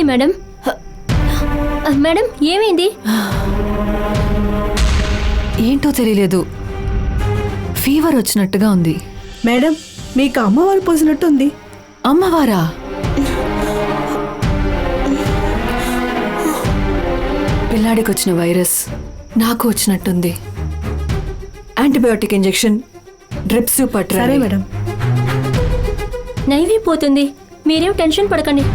Madam. Madam ఏమైంది? ఏంటో తెలియలేదు, ఫీవర్ వచ్చినట్టుగా ఉంది. మేడం మీకు అమ్మవారు పోసినట్టుంది. అమ్మవారా? పిల్లాడికి వచ్చిన వైరస్ నాకు వచ్చినట్టుంది. యాంటీబయోటిక్ ఇంజెక్షన్, డ్రిప్స్ పట్టు. సరే మేడం. నైవీ పోతుంది, మీరేం టెన్షన్ పడకండి.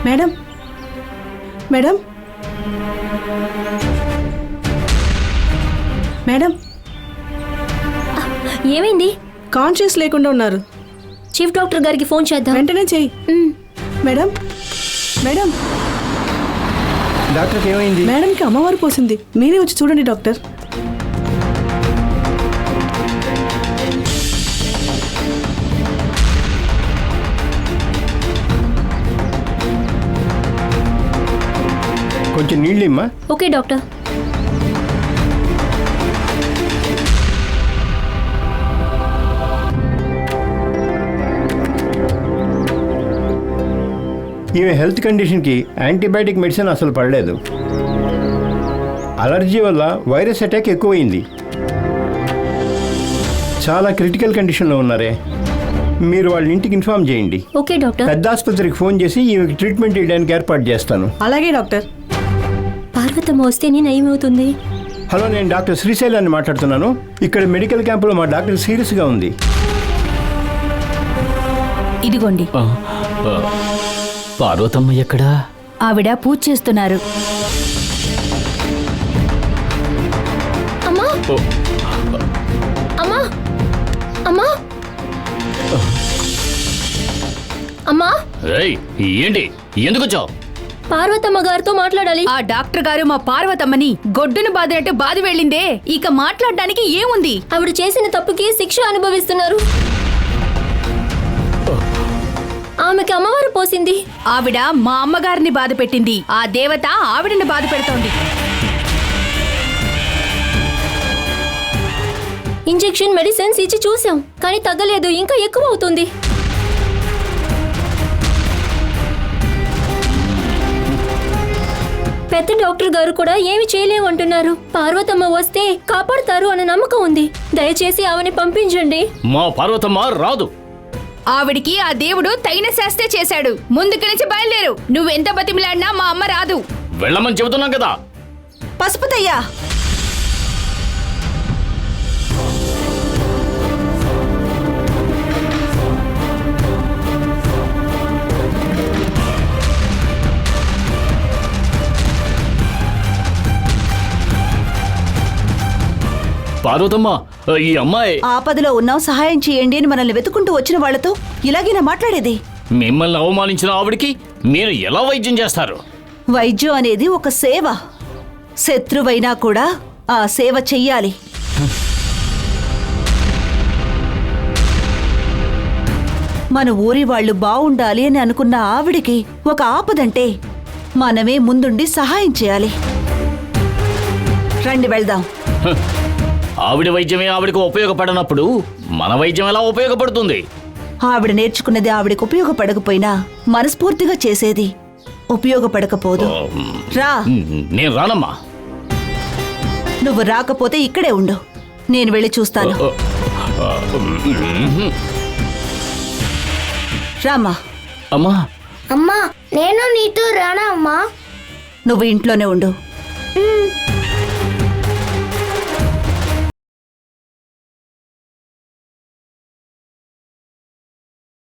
మేడం మేడం మేడం ఏమైంది? కాన్షియస్ లేకుండా ఉన్నారు. చీఫ్ డాక్టర్ గారికి ఫోన్ చేద్దాం. వెంటనే చెయ్యి. మేడం మేడం డాక్టర్కి ఏమైంది? మేడంకి అమ్మవారు పోసింది, మీరే వచ్చి చూడండి డాక్టర్. కొంచెం నీళ్ళు ఇమ్మా. Okay doctor. ఈమె హెల్త్ కండిషన్కి యాంటీబయాటిక్ మెడిసిన్ అసలు పడలేదు. అలర్జీ వల్ల వైరస్ అటాక్ ఎక్కువైంది. చాలా క్రిటికల్ కండిషన్లో ఉన్నారే. మీరు వాళ్ళ ఇంటికి ఇన్ఫార్మ్ చేయండి. Okay doctor. పెద్ద ఆసుపత్రికి ఫోన్ చేసి ఈమెకి ట్రీట్మెంట్ ఇవ్వడానికి ఏర్పాటు చేస్తాను. అలాగే డాక్టర్. పార్వతమ్మ వస్తేనే నయమవుతుంది. హలో, నేను డాక్టర్ శ్రీశైలాన్ని మాట్లాడుతున్నాను. ఇక్కడ మెడికల్ క్యాంపులో మా డాక్టర్ సీరియస్గా ఉంది. ఇదిగోండి. పార్వతమ్మ ఎక్కడా? ఆవిడ పూజ చేస్తున్నారు. అమ్మా అమ్మా అమ్మా అమ్మా. ఏంటి, ఎందుకు వచ్చావు? పార్వతమ్మ గారితో మాట్లాడాలి. ఆ డాక్టర్ గారు మా పార్వతమ్మని గొడ్డును బాదినట్టు బాది వెళ్ళిందే, ఇక మాట్లాడడానికి ఏముంది? ఆవిడ చేసిన తప్పుకి శిక్ష అనుభవిస్తున్నారు. ఆమెకి అమ్మవారు పోసింది. ఆవిడ మా అమ్మగారిని బాధ పెట్టింది, ఆ దేవత ఆవిడని బాధ పెడుతోంది. ఇంజెక్షన్, మెడిసిన్స్ ఇచ్చి చూసాం, కానీ తగ్గలేదు, ఇంకా ఎక్కువ అవుతుంది. పెద్ద డాక్టర్ గారు కూడా ఏమి చేయలేమంటున్నారు. పార్వతమ్మ వస్తే కాపాడతారు అన్న నమ్మకం ఉంది. దయచేసి ఆమెని పంపించండి. మా పార్వతమ్మ రాదు. ఆవిడికి ఆ దేవుడు తగిన శాస్త్రే చేశాడు. ముందుకు నుంచి బయలుదేరు. నువ్వెంత బతిమిలాడినా మా అమ్మ రాదు. వెళ్ళమని చెబుతున్నాం కదా. పసుపుతయ్యా, పార్వతమ్మ, ఈ అమ్మాయి ఆపదలో ఉన్నాం, సహాయం చేయండి అని మనల్ని వెతుకుంటూ వచ్చిన వాళ్లతో ఇలాగేనా మాట్లాడేది? మిమ్మల్ని అవమానించిన ఆవిడికి మీరు ఎలా వైద్యం చేస్తారు? వైద్యం అనేది ఒక సేవ. శత్రువైనా కూడా ఆ సేవ చెయ్యాలి. మన ఊరి వాళ్ళు బావుండాలి అని అనుకున్న ఆవిడికి ఒక ఆపదంటే మనమే ముందుండి సహాయం చేయాలి. రండి వెళ్దాం. ఆవిడ వైద్యమే ఆవిడకు ఉపయోగపడనప్పుడు మన వైద్యం ఎలా ఉపయోగపడుతుంది? ఆవిడ నేర్చుకున్నది ఆవిడకు ఉపయోగపడకపోయినా మనస్ఫూర్తిగా చేసేది ఉపయోగపడకపోదు. రా. నేను రానమ్మా. నువ్వు రాకపోతే ఇక్కడే ఉండు, నేను వెళ్ళి చూస్తాను. రామ్మా. అమ్మా అమ్మా, నేను నీతో రానా అమ్మా? నువ్వు ఇంట్లోనే ఉండు,